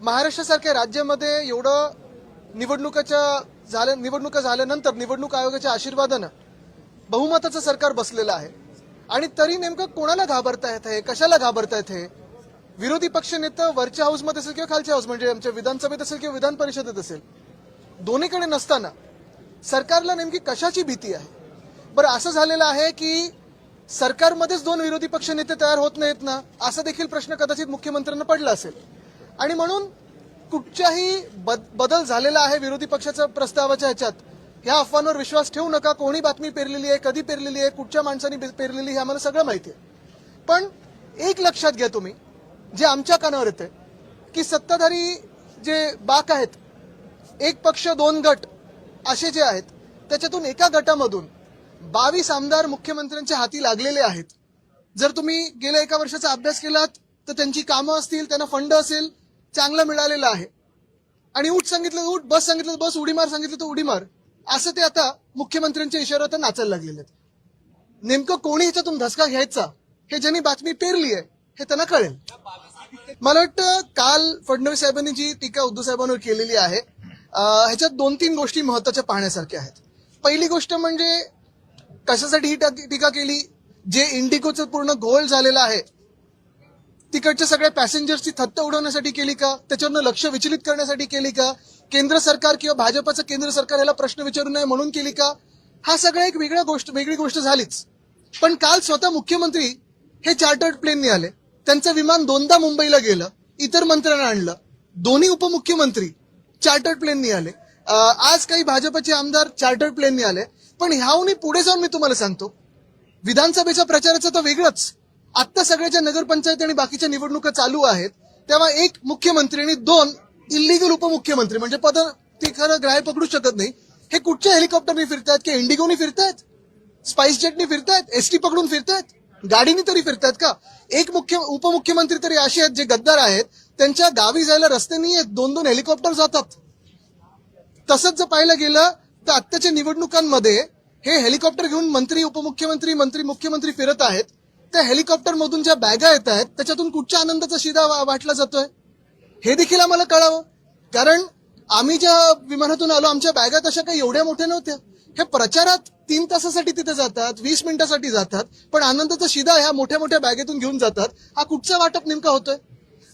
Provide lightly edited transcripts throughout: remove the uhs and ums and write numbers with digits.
महाराष्ट्रासारख्या राज्यामध्ये एवढं निवडणुका झाल्यानंतर निवडणूक आयोगाच्या आशीर्वादानं बहुमताचं सरकार बसलेलं आहे आणि तरी नेमकं कोणाला घाबरतायत हे, कशाला घाबरतायत हे? विरोधी पक्ष नेता वरच्या हाऊसमध्ये असेल किंवा खालच्या हाऊस म्हणजे आमच्या विधानसभेत असेल किंवा विधान परिषदेत असेल, दोन्हीकडे नसताना सरकारला नेमकी कशाची भीती आहे? बरं, असं झालेलं आहे की सरकारमध्येच दोन विरोधी पक्ष नेते तयार होत नाहीत ना, असा देखील प्रश्न कदाचित मुख्यमंत्र्यांना पडला असेल आणि म्हणून कुठच्याही बदल झालेला आहे विरोधी पक्षाच्या प्रस्तावाच्या ह्याच्यात, ह्या अफवांवर विश्वास ठेवू नका. कोणी बातमी पेरलेली आहे, कधी पेरलेली आहे, कुठच्या माणसांनी पेरलेली हे आम्हाला सगळं माहिती आहे. पण एक लक्षात घ्या तुम्ही, जे आमच्या कानावर येते की सत्ताधारी जे बाक आहेत, एक पक्ष दोन गट असे जे आहेत, त्याच्यातून एका गटामधून 22 आमदार मुख्यमंत्र्यांच्या हाती लागलेले आहेत. जर तुम्ही गेल्या एका वर्षाचा अभ्यास केलात तर त्यांची कामं असतील, त्यांना फंड असेल, चांगलं मिळालेलं आहे. आणि उठ सांगितलं तर उठ, बस सांगितलं तर बस, उडी मार सांगितलं तर उडी मार, असं ते आता मुख्यमंत्र्यांच्या इशाऱ्यावर नाचायला लागलेले आहेत. नेमकं कोणी ह्याच्यातून धसका घ्यायचा हे ज्यांनी बातमी पेरली आहे हे त्यांना कळेल. मला वाटतं काल फडणवीस साहेबांनी जी टीका उद्धव साहेबांवर केलेली आहे, ह्याच्यात 2-3 गोष्टी महत्वाच्या पाहण्यासारख्या आहेत. पहिली गोष्ट म्हणजे कशासाठी ही टीका केली? जे इंडिगोचं पूर्ण घोळ झालेला आहे, तिकडच्या सगळ्या पॅसेंजर्सची थत्त उडवण्यासाठी केली का? त्याच्यावरनं लक्ष विचलित करण्यासाठी केली का? केंद्र सरकार किंवा भाजपचं केंद्र सरकार याला प्रश्न विचारू नये म्हणून केली का? हा सगळा एक वेगळी गोष्ट झालीच. पण काल स्वतः मुख्यमंत्री हे चार्टर्ड प्लेनने आले, त्यांचं विमान 2दा मुंबईला गेलं, इतर मंत्र्यांना आणलं, दोन्ही उपमुख्यमंत्री चार्टर्ड प्लेनने आले, आज काही भाजपचे आमदार चार्टर्ड प्लेनने आले. पण ह्याहूनही पुढे जाऊन मी तुम्हाला सांगतो, विधानसभेच्या प्रचाराचं तर वेगळंच. आत्ता सगळ्याच्या नगरपंचायत आणि बाकीच्या निवडणुका चालू आहेत, तेव्हा एक मुख्यमंत्री आणि 2 इल्लीगल उपमुख्यमंत्री, म्हणजे पद ती खरं ग्राह्य पकडू शकत नाही, हे कुठच्या हेलिकॉप्टरने फिरतायत? की इंडिगोनी फिरतायत, स्पाइस जेटनी फिरतायत, एसटी पकडून फिरतायत, गाडीनी तरी फिरतायत का? एक उपमुख्यमंत्री तरी असे आहेत जे गद्दार आहेत, त्यांच्या गावी जायला रस्ते नाही आहेत, 2-2 हेलिकॉप्टर जातात. तसंच जर पाहायला गेलं तर आत्ताच्या निवडणुकांमध्ये हे हेलिकॉप्टर घेऊन मंत्री, उपमुख्यमंत्री, मंत्री, मुख्यमंत्री फिरत आहेत. त्या हेलिकॉप्टर मधून ज्या बॅगा येत आहेत त्याच्यातून कुठच्या आनंदाचा शिदा वाटला जातोय हे देखील आम्हाला कळावं. कारण आम्ही ज्या विमानातून आलो, आमच्या बॅगा तशा काही एवढ्या मोठ्या नव्हत्या. हे प्रचारात 3 तासासाठी तिथे जातात, 20 मिनिटासाठी जातात, पण आनंदाचा शिदा ह्या मोठ्या मोठ्या बॅगेतून घेऊन जातात. हा कुठचा वाटप नेमका होतोय?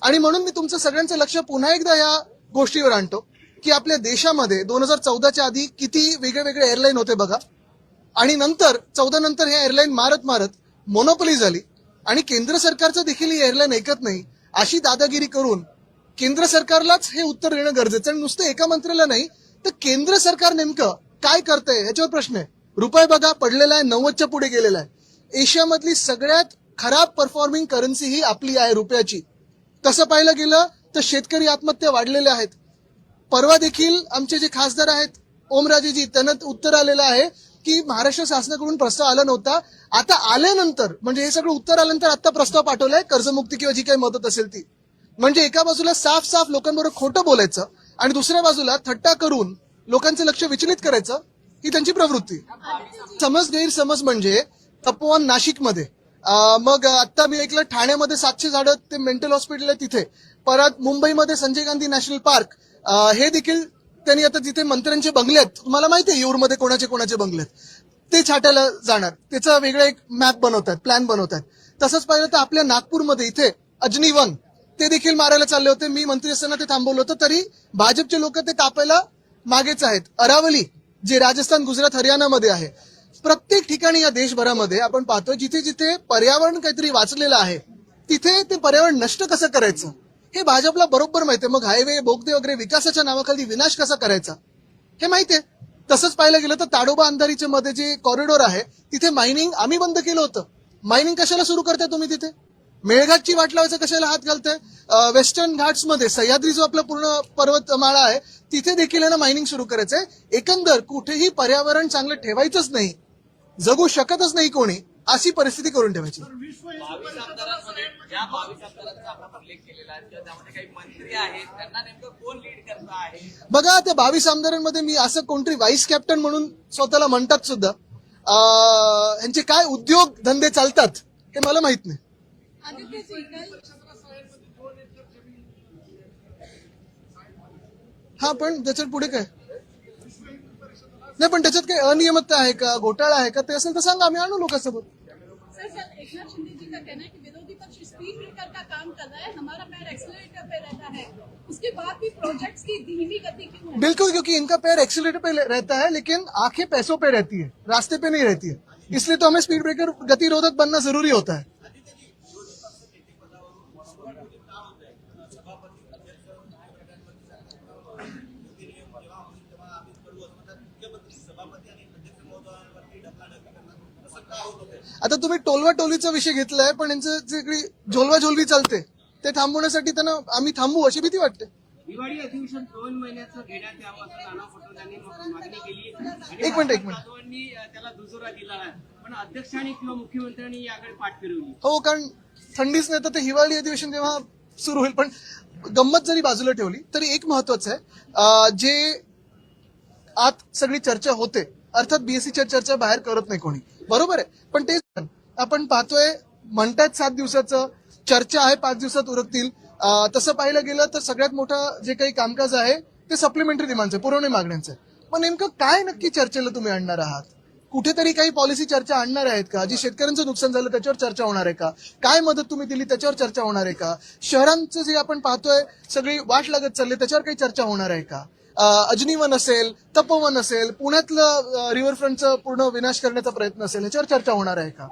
आणि म्हणून मी तुमचं सगळ्यांचं लक्ष पुन्हा एकदा या गोष्टीवर आणतो की आपल्या देशामध्ये 2014च्या आधी किती वेगळे एअरलाईन होते बघा, आणि नंतर 14 नंतर हे एअरलाईन मारत मारत मोनोपोली झाली आणि केंद्र सरकारचं देखील ही एअरलाईन ऐकत नाही, अशी दादागिरी करून केंद्र सरकारलाच हे उत्तर देणं गरजेचं. आणि नुसतं एका मंत्र्याला नाही तर केंद्र सरकार नेमकं काय करतंय ह्याच्यावर प्रश्न आहे. रुपये बघा पडलेला आहे, 90च्या पुढे गेलेला आहे. एशियामधली सगळ्यात खराब परफॉर्मिंग करन्सी ही आपली आहे, रुपयाची. तसं पाहायला गेलं तर शेतकरी आत्महत्या वाढलेल्या आहेत. परवा देखील आमचे जे खासदार आहेत ओमराजेजी, त्यांना उत्तर आलेलं आहे की महाराष्ट्र शासनाकडून प्रस्ताव आला नव्हता, आता आल्यानंतर म्हणजे हे सगळं उत्तर आल्यानंतर आता प्रस्ताव पाठवलाय कर्जमुक्ती किंवा जी काही मदत असेल ती. म्हणजे एका बाजूला साफ लोकांबरोबर खोटं बोलायचं आणि दुसऱ्या बाजूला थट्टा करून लोकांचं लक्ष विचलित करायचं, ही त्यांची प्रवृत्ती. गैरसमज म्हणजे तपोवन नाशिकमध्ये, मग आता मी ऐकलं ठाण्यामध्ये 700 झाडं ते मेंटल हॉस्पिटल आहे तिथे, परत मुंबईमध्ये संजय गांधी नॅशनल पार्क, हे देखील त्यांनी आता जिथे मंत्र्यांचे बंगले आहेत, तुम्हाला माहिती आहे येऊरमध्ये कोणाचे बंगले आहेत, ते छाटायला जाणार, त्याचा वेगळा एक मॅप बनवतात, प्लॅन बनवतात. तसंच पाहिलं तर आपल्या नागपूरमध्ये इथे अजनी वन, ते देखील मारायला चालले होते. मी मंत्री असताना ते थांबवलं होतं, तरी भाजपचे लोक ते कापायला मागेच आहेत. अरावली जे राजस्थान, गुजरात, हरियाणामध्ये आहे, प्रत्येक ठिकाणी या देशभरामध्ये आपण पाहतोय जिथे जिथे पर्यावरण काहीतरी वाचलेलं आहे, तिथे ते पर्यावरण नष्ट कसं करायचं हे भाजपला बरोबर माहितीये. मग हायवे, बोगदे वगैरे विकासाच्या नावाखाली विनाश कसा करायचा हे माहितीये. तसंच पाहायला गेलं तर ताडोबा अंधारीच्या मध्ये जे कॉरिडॉर आहे तिथे मायनिंग आम्ही बंद केलं होतं. मायनिंग कशाला सुरू करताय तुम्ही? तिथे मेळघाटची वाट लावायचं कशाला हात घालताय? वेस्टर्न घाट्समध्ये सह्याद्री जो आपला पूर्ण पर्वतमाळा आहे तिथे देखील आहे ना मायनिंग सुरू करायचंय. एकंदर कुठेही पर्यावरण चांगलं ठेवायचंच नाही, जगू शकतच नाही कोणी, अशी परिस्थिती करून ठेवायची. बघा त्या 22 आमदारांमध्ये मी असं कोणतरी व्हाईस कॅप्टन म्हणून स्वतःला म्हणतात सुद्धा, यांचे काय उद्योग धंदे चालतात हे मला माहित नाही. हा, पण त्याच्यात पुढे काय नाही, पण त्याच्यात काही अनियमितता आहे का, घोटाळा आहे का, ते असेल तर सांगा, आम्ही आणू लोकांसोबत. सर सर एकनाथ शिंदे जी का कहना है कि विरोधी पक्ष स्पीड ब्रेकर का काम कर रहा है, हमारा पैर एक्सीलरेटर पे रहता है, उसके बाद भी प्रोजेक्ट्स की धीमी गति क्यों है? बिल्कुल, क्योंकि इनका पैर एक्सीलरेटर पे रहता है लेकिन आंखें पैसों पे रहती है, रास्ते पे नहीं रहती है, इसलिए तो हमें स्पीड ब्रेकर गतिरोधक बनना जरूरी होता है. आता तुम्ही टोलवा टोलीचा विषय घेतलाय, पण यांचं जे काही झोलवा झोलवी चालते ते थांबवण्यासाठी त्यांना आम्ही थांबू अशी भीती वाटते. दिवाळी अधिवेशन 2 महिन्याचं घेण्यात यावं असं नाना पटोले मागणी केली. एक मिनिट. जाधवांनी त्याला दुजोरा दिला आहे, पण अध्यक्षांनी किंवा मुख्यमंत्र्यांनी याकडे पाठ फिरवली. हो, कारण थंडीच नाही तर ते हिवाळी अधिवेशन तेव्हा सुरू होईल. पण गंमत जरी बाजूला ठेवली तरी एक महत्वाचं आहे, जे आत सगळी चर्चा होते, अर्थात बीएससीच्या चर्चा बाहेर करत नाही कोणी, बरोबर आहे, पण तेच आपण पाहतोय, म्हणतात 7 दिवसाचं, चर्चा आहे 5 दिवसात उरकतील. तसं पाहिलं गेलं तर सगळ्यात मोठं जे काही कामकाज आहे ते सप्लिमेंटरी डिमांडचं, पुरवणी मागण्यांचं आहे. पण नेमकं काय नक्की चर्चेला तुम्ही आणणार आहात? कुठेतरी काही पॉलिसी चर्चा आणणार आहेत का? जी शेतकऱ्यांचं नुकसान झालं त्याच्यावर चर्चा होणार आहे का? काय मदत तुम्ही दिली त्याच्यावर चर्चा होणार आहे का? शहरांचं जे आपण पाहतोय सगळी वाट लागत चालली त्याच्यावर काही चर्चा होणार आहे का? अजनीवन असेल, तपोवन असेल, पुण्यातलं रिव्हरफ्रंटचं पूर्ण विनाश करण्याचा प्रयत्न असेल, याच्यावर चर्चा होणार आहे का?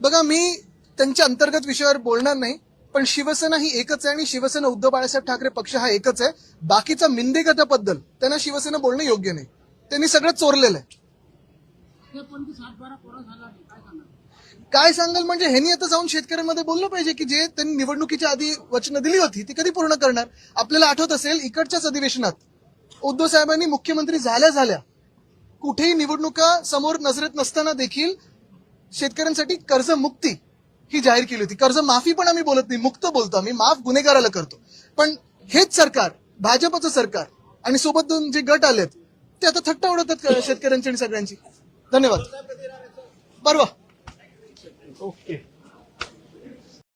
बघा, मी त्यांच्या अंतर्गत विषयावर बोलणार नाही, पण शिवसेना ही एकच आहे आणि शिवसेना उद्धव बाळासाहेब ठाकरे पक्ष हा एकच आहे. बाकीचा मिंदेगताबद्दल त्यांना शिवसेना बोलणं योग्य नाही, त्यांनी सगळं चोरलेलं आहे. काय सांगाल म्हणजे ह्यांनी आता जाऊन शेतकऱ्यांमध्ये बोललं पाहिजे की जे त्यांनी निवडणुकीच्या आधी वचनं दिली होती ती कधी पूर्ण करणार. आपल्याला आठवत असेल, इकडच्याच अधिवेशनात उद्धव साहेबांनी मुख्यमंत्री झाल्या कुठेही निवडणुका समोर नजरेत नसताना देखील शेतकऱ्यांसाठी कर्जमुक्ती ही जाहीर केली होती. कर्ज माफी पण आम्ही बोलत नाही, मुक्त बोलतो आम्ही, माफ गुन्हेगाराला करतो. पण हेच सरकार, भाजपचं सरकार आणि सोबत दोन जे गट आलेत ते आता थट्टा उडवतात शेतकऱ्यांची आणि सगळ्यांची. धन्यवाद. बरोबर. ओके.